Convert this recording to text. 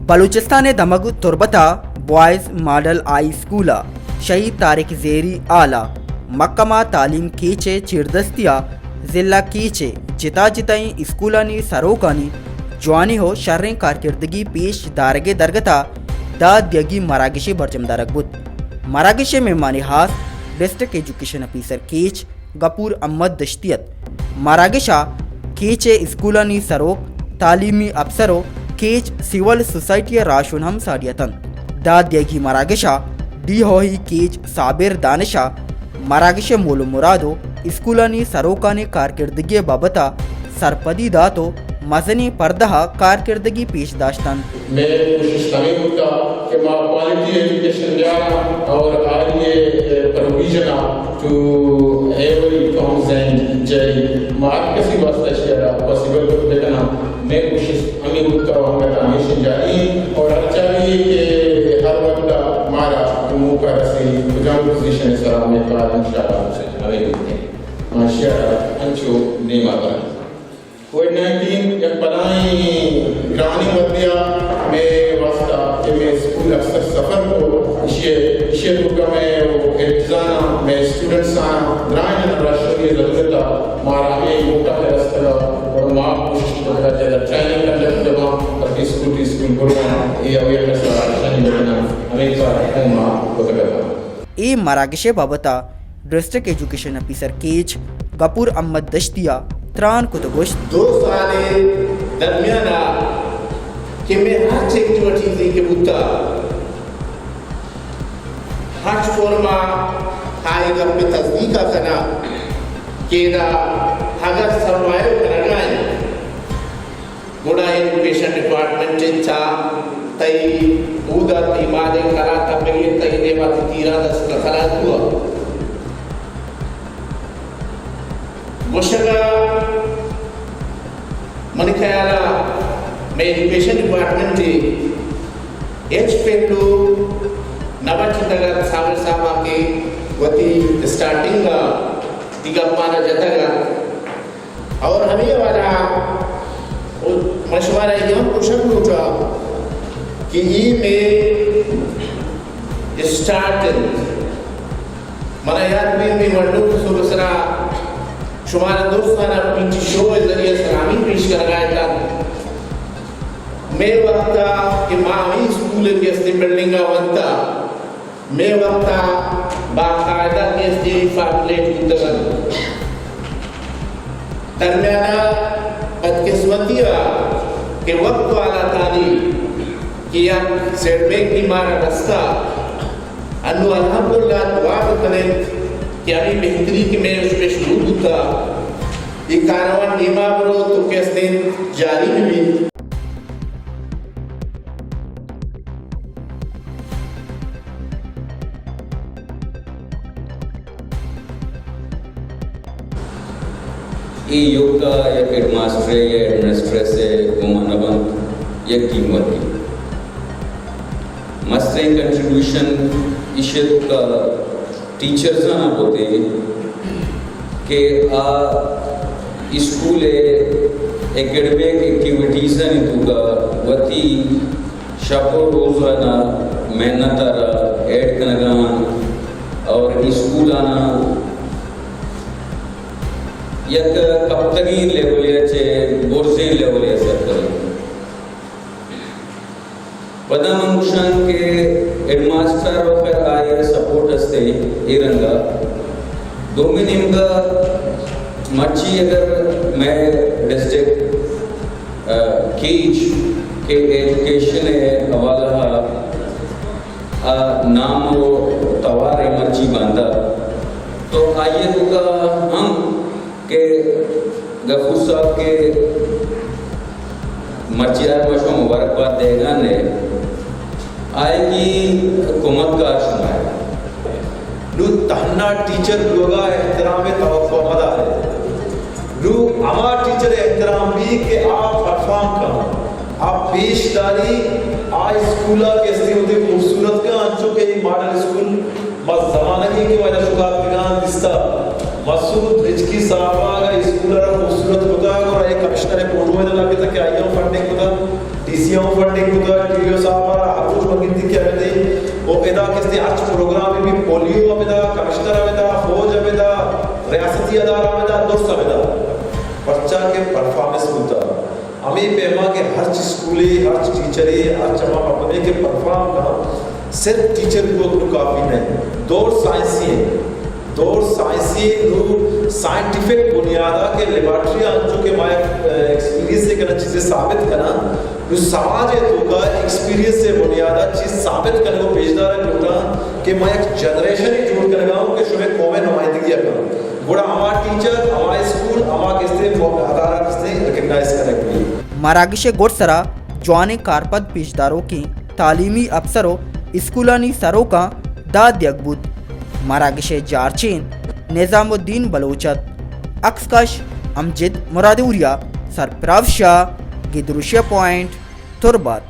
बलूचिस्तान दमग तुरबता boys model high school Shaheed Tariq ज़ेरी आला मक्कमा तालीम कीचे चिरदस्तिया ज़िला कीचे जिता जिताई स्कूलानी सरोकानी जवानी हो शर्रें कारकिर्दगी पेश दारगे दरगता दाद यगी मरागिशी बरजम दारकबुत मरागिशे मेहमानी हास डिस्ट्रिक्ट एजुकेशन ऑफिसर कीच गपूर अहमद दश्तियत मरागिशा कीचे स्कूलानी सरोक तालीमी अफसरों केच सिविल सोसाइटी राशुन हम साडियतन दाद यगी मरागिशा डी होही केच साबिर दानिशा मरागिश मोलो मुरादो स्कूलानी सरोकानी कारकिर्दगी बाबता सरपदी दातो मजनी पर्दा कारकिर्दगी पेश दाश्तन मैं कोशिश करें होता कि मैं क्वालिटी एजुकेशन दिया और आगे provision to every counts and जय मार्क किसी वास्ते शेयर पॉसिबल देखना मैं कोशिश हमें होता हूं हमेशा जारी और अच्छा भी कि हर वक्त हमारा मौका से प्रोग्राम पोजीशन सर में का इंशाल्लाह से हमें माशाल्लाह अंचो नेमा कर कोविड-19 एक पलाई ग्रानी मध्या में वास्ता कि मैं स्कूल अक्सर सफर को इसे प्रोग्राम में वो एग्जाम में स्टूडेंट्स ग्रानी राष्ट्रीय जरूरत मारा ये मौका है रास्ता और मां कोशिश कर रहा है ट्रेनिंग करने के बाद और स्कूल प्रोग्राम ये अवेयरनेस ट्रेनिंग देना हमें का मां को करता ए मरागिशे बाबता डिस्ट्रिक्ट एजुकेशन ऑफिसर केच गपूर अहमद दश्तिया त्रान को तो गोश्त 2 साल दरमियाना कि मैं हर एक्टिविटी के बुता हर फॉर्मा हाई गप में तस्दीक करना केदा अगर सर्वाइव करना है गुड़ा एजुकेशन डिपार्टमेंट चा तई उदा इमादे कला तबगे तई देवा तीरा दस कला हुआ मुशगा मन ख्याला मैं एजुकेशन डिपार्टमेंट के एच पेलो नवाचिंदगा साबर साबा के वती स्टार्टिंग दिगपाना जतगा और हमें वाला मशवरा ये कुशल होता कि ये में स्टार्ट मना याद में वर्डो सुरसरा शुमारा दोस्ताना पिंची शो जरिए सलामी पेश कर रहा था मैं वक्ता कि मामी स्कूल के स्टे बिल्डिंग का वक्ता मैं वक्ता बाकायदा के स्टे फार्मलेट गुदगन दरमियाना बदकिस्मतिया के वक्त वाला तानी कि या सेटबैक की मारा रास्ता अनु अल्हम्दुलिल्लाह दुआ करने कि अभी बेहतरी की मैं उस पर शुरू होता ये कारवां नीमा बरो तो कैसे दिन जारी में भी ये योग का या हेडमास्टर या एडमिनिस्ट्रेटर से गुमानबंद या कीमत की मस्टर कंट्रीब्यूशन इशे का टीचर्स ना होते कि आ स्कूल एकेडमिक एक्टिविटीज़ नहीं तुका वती शबो रोज़ाना मेहनत ऐड करना और स्कूल आना यक कप्तगी लेवल या चे बोर्जे लेवल या सर पदामंगुशान के हेडमास्टर और आये सपोर्ट असते इरंगा दोमिनिम का मच्छी अगर मैं डिस्ट्रिक्ट कीच के एजुकेशन हवाला नाम वो तवार मच्छी बांधा तो आइए तो का हम के गफूर साहब के मच्छियार बशो मुबारकबाद देगा ने आएगी हुकूमत का शुमार लू तहन्ना टीचर लोगा एहतराम तवक्को मदा है लू हमार टीचर एहतराम भी कि आप परफॉर्म करो आप पेशदारी आज स्कूल के होते खूबसूरत का अंचो के मॉडल स्कूल बस जमानगी की वजह से आप दिस्ता मसूद रिजकी साहबा का स्कूल खूबसूरत होता है और एक कमिश्नर फोटो में लगे था कि आईएम फंडिंग होता DCM फंडिंग होता है टीओ साहब हर कुछ बगिंदी क्या है वो एदा किसने आज प्रोग्राम में भी पोलियो अमेदा कमिश्नर अमेदा फौज अमेदा रियासती अदारा अमेदा दोस्त अमेदा बच्चा के परफॉर्मेंस होता हमें पेमा के हर स्कूली हर टीचरे हर जमा अपने के परफॉर्म का सिर्फ टीचर को काफ़ी नहीं दौर साइंसी साइंटिफिक बुनियादा के लेबॉर्ट्री अंजू के माय एक्सपीरियंस से करना चीज़ें साबित करना जो समाज है तो का एक्सपीरियंस से बुनियादा चीज़ साबित करने को भेजदार है लोटा कि मैं एक जनरेशन ही जोड़ कर लगाऊं कि शुरू कौमें नुमाइंदगी करूं बड़ा हमारा टीचर हमारे स्कूल हमारा किसने अदारा किसने रिकग्नाइज करेंगे मारागिश गोडसरा जवान कारपद पेशदारों की तालीमी अफसरों स्कूलानी सरों का दाद यकबूत मारागिश जारचीन निज़ामुद्दीन बलोचत अक्सकश अमजिद मुरादूरिया सरप्राव शाह गिदरुशिया पॉइंट तुरबत।